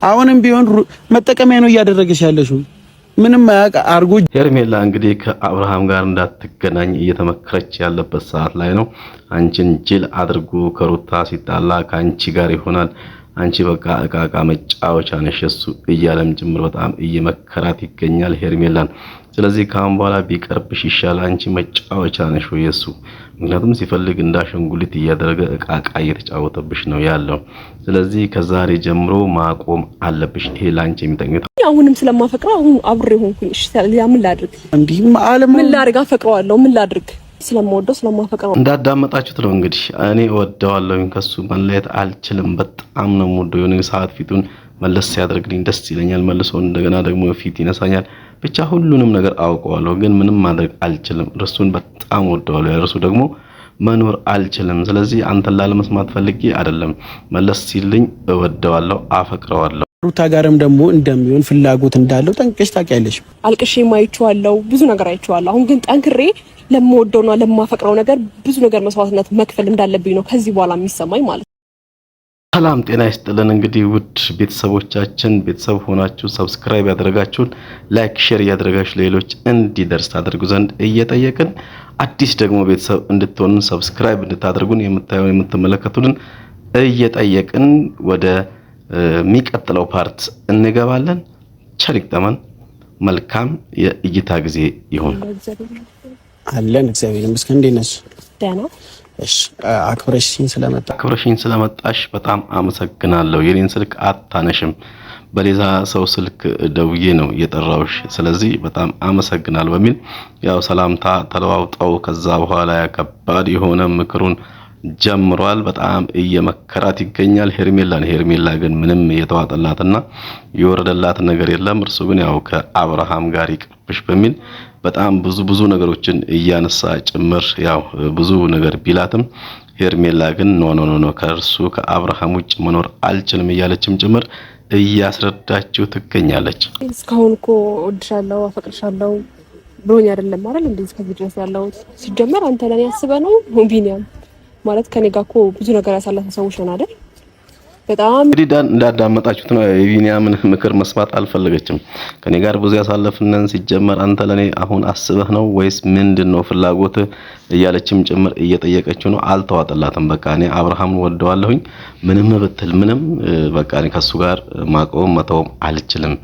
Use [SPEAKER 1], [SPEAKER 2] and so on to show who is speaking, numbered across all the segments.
[SPEAKER 1] አሁንም ቢሆን መጠቀሚያ ነው እያደረገሽ ያለሽው። ምንም አርጎ
[SPEAKER 2] ሄርሜላ እንግዲህ ከአብርሃም ጋር እንዳትገናኝ እየተመከረች ያለበት ሰዓት ላይ ነው። አንቺን ጅል አድርጎ ከሩታ ሲጣላ ካንቺ ጋር ይሆናል፣ አንቺ በቃ እቃቃ መጫወቻ ነሽ እሱ እያለም ጭምር በጣም እየመከራት ይገኛል ሄርሜላን። ስለዚህ ካሁን በኋላ ቢቀርብሽ ይሻላል፣ አንቺ መጫወቻ ነሽ እሱ። ምክንያቱም ሲፈልግ እንዳሸንጉሊት እያደረገ እቃቃ እየተጫወተብሽ ነው ያለው። ስለዚህ ከዛሬ ጀምሮ ማቆም አለብሽ። ይሄ ላንቺ የሚጠቅመው
[SPEAKER 3] አሁንም ስለማፈቅረው አሁን አብሬ ሆንኩኝ። እሺ ምን ላድርግ?
[SPEAKER 1] እንዲህም ዓለም
[SPEAKER 3] ምን ላድርግ? አፈቅረዋለሁ። ምን ላድርግ? ስለማወደው ስለማፈቅረው
[SPEAKER 2] እንዳዳመጣችሁት ነው እንግዲህ። እኔ እወደዋለሁ፣ ከሱ መለየት አልችልም፣ በጣም ነው የምወደው። የሆነ ሰዓት ፊቱን መለስ ሲያደርግልኝ ደስ ይለኛል፣ መልሶ እንደገና ደግሞ ፊት ይነሳኛል። ብቻ ሁሉንም ነገር አውቀዋለሁ፣ ግን ምንም ማድረግ አልችልም። እርሱን በጣም እወደዋለሁ፣ እርሱ ደግሞ መኖር አልችልም። ስለዚህ አንተን ላለመስማት ፈልጌ አይደለም፣ መለስ ሲልኝ እወደዋለሁ፣ አፈቅረዋለሁ።
[SPEAKER 1] ሩታ ጋርም ደግሞ እንደሚሆን ፍላጎት እንዳለው ጠንቅቀሽ ታውቂያለሽ።
[SPEAKER 3] አልቅሼ ማይቻለሁ፣ ብዙ ነገር አይቻለሁ። አሁን ግን ጠንክሬ ለምወደውና ለማፈቅረው ነገር ብዙ ነገር መስዋዕትነት መክፈል እንዳለብኝ ነው ከዚህ በኋላ የሚሰማኝ ማለት ነው።
[SPEAKER 2] ሰላም ጤና ይስጥልን። እንግዲህ ውድ ቤተሰቦቻችን ቤተሰብ ሆናችሁ ሰብስክራይብ ያደረጋችሁን ላይክ ሼር ያደረጋችሁ ሌሎች እንዲደርስ ታደርጉ ዘንድ እየጠየቅን አዲስ ደግሞ ቤተሰብ እንድትሆኑ ሰብስክራይብ እንድታደርጉን የምትመለከቱልን እየጠየቅን ወደ የሚቀጥለው ፓርት እንገባለን። ቸሪክ ተመን መልካም የእይታ ጊዜ ይሁን
[SPEAKER 1] አለን። እግዚአብሔር ይመስገን። እንዴት ነሽ?
[SPEAKER 3] ደህና።
[SPEAKER 1] እሺ አክብረሽኝ ስለመጣሽ በጣም አመሰግናለሁ። የኔን ስልክ አታነሽም፣ በሌላ ሰው ስልክ ደውዬ ነው የጠራውሽ። ስለዚህ በጣም አመሰግናለሁ በሚል ያው ሰላምታ ተለዋውጠው ከዛ በኋላ ከባድ የሆነ ምክሩን ጀምሯል። በጣም እየመከራት ይገኛል ሄርሜላ ግን ምንም የተዋጠላትና የወረደላት ነገር የለም። እርሱ ግን ያው ከአብርሃም ጋር ይቅርብሽ በሚል በጣም ብዙ ነገሮችን እያነሳ ጭምር ያው ብዙ ነገር ቢላትም ሄርሜላ ግን ኖ ከእርሱ ከአብርሃም ውጭ መኖር አልችልም እያለችም ጭምር እያስረዳችው ትገኛለች።
[SPEAKER 3] እስካሁን እኮ ወድሻለሁ አፈቅርሻለሁ ብሎኝ አይደለም አይደል እንደዚህ ከዚህ ድረስ ያለው ሲጀመር አንተ ለኔ ያስበህ ነው ቢኒያም ማለት ከኔ ጋር እኮ ብዙ ነገር ያሳለፈ ሰዎች ነን አይደል? በጣም
[SPEAKER 2] እንግዲህ እንዳዳመጣችሁት ነው የቢኒያምን ምክር መስማት አልፈለገችም። ከኔ ጋር ብዙ ያሳለፍነን ሲጀመር አንተ ለኔ አሁን አስበህ ነው ወይስ ምንድነው ፍላጎት እያለችም ጭምር እየጠየቀችው ነው። አልተዋጠላትም። በቃ እኔ አብርሃምን ወደዋለሁኝ ምንም ብትል ምንም በቃ እኔ ከሱ ጋር ማቆም መተውም አልችልም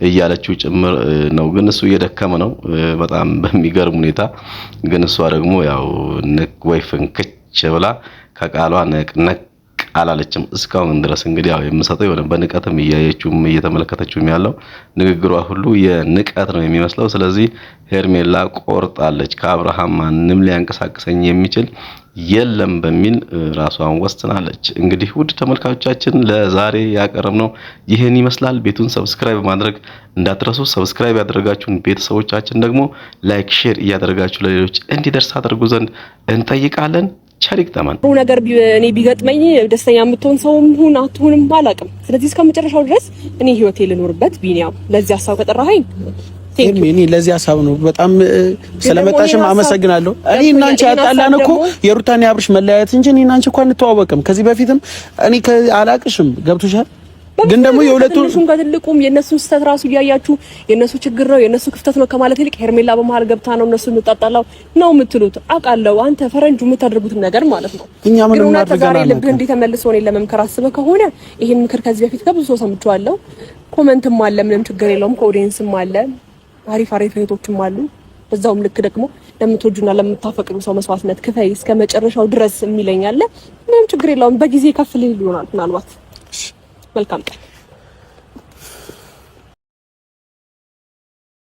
[SPEAKER 2] እያለችው ጭምር ነው። ግን እሱ እየደከመ ነው በጣም በሚገርም ሁኔታ። ግን እሷ ደግሞ ያው ንክ ወይ ፍንክች ብላ ከቃሏ ነቅ አላለችም እስካሁን ድረስ። እንግዲህ ያው የምሰጠው የሆነ በንቀትም እያየችውም እየተመለከተችውም ያለው ንግግሯ ሁሉ የንቀት ነው የሚመስለው። ስለዚህ ሄርሜላ ቆርጣለች። ከአብርሃም ማንም ሊያንቀሳቅሰኝ የሚችል የለም በሚል ራሷን ወስናለች። እንግዲህ ውድ ተመልካቾቻችን ለዛሬ ያቀረብነው ይሄን ይመስላል። ቤቱን ሰብስክራይብ ማድረግ እንዳትረሱ። ሰብስክራይብ ያደረጋችሁን ቤተሰቦቻችን ደግሞ ላይክ ሼር እያደረጋችሁ ለሌሎች እንዲደርስ አድርጉ ዘንድ እንጠይቃለን። ቸሪክ ተመን
[SPEAKER 3] ነገር እኔ ቢገጥመኝ ደስተኛ የምትሆን ሰውም ሁን አትሆንም አላውቅም። ስለዚህ እስከመጨረሻው ድረስ እኔ ህይወቴ ልኖርበት ቢኒያም ለዚህ ሐሳብ ከጠራኸኝ
[SPEAKER 1] እኔ ለዚህ ሐሳብ ነው በጣም ስለመጣሽም አመሰግናለሁ። እኔ እና አንቺ ያጣላን እኮ የሩታና ያብርሽ መለያየት እንጂ እኔ እና አንቺ እንኳን እንተዋወቅም ከዚህ በፊትም እኔ አላቅሽም። ገብቶሻል? ግን ደግሞ የሁለቱም
[SPEAKER 3] ከትልቁም የነሱን ስተት ራሱ እያያችሁ የነሱ ችግር ነው የነሱ ክፍተት ነው ከማለት ይልቅ ሄርሜላ በመሃል ገብታ ነው እነሱ እንጣጣላው ነው የምትሉት። አውቃለሁ አንተ ፈረንጁ የምታደርጉትን ነገር ማለት ነው።
[SPEAKER 1] እኛ ምን እናደርጋለን?
[SPEAKER 3] ልብ እንዴ ተመልሶ ነው ለመምከር አስበህ ከሆነ ይሄን ምክር ከዚህ በፊት ከብዙ ሰው ሰምቻለሁ። ኮሜንትም አለ፣ ምንም ችግር የለውም። ከኦዲየንስም አለ፣ አሪፍ እህቶችም አሉ። በዛውም ልክ ደግሞ ለምትወጁና ለምታፈቅሩ ሰው መስዋዕትነት ክፈይ እስከ መጨረሻው ድረስ የሚለኝ አለ። ምንም ችግር የለውም። በጊዜ ከፍልህ ይሆናል ምናልባት። መልካም ቀን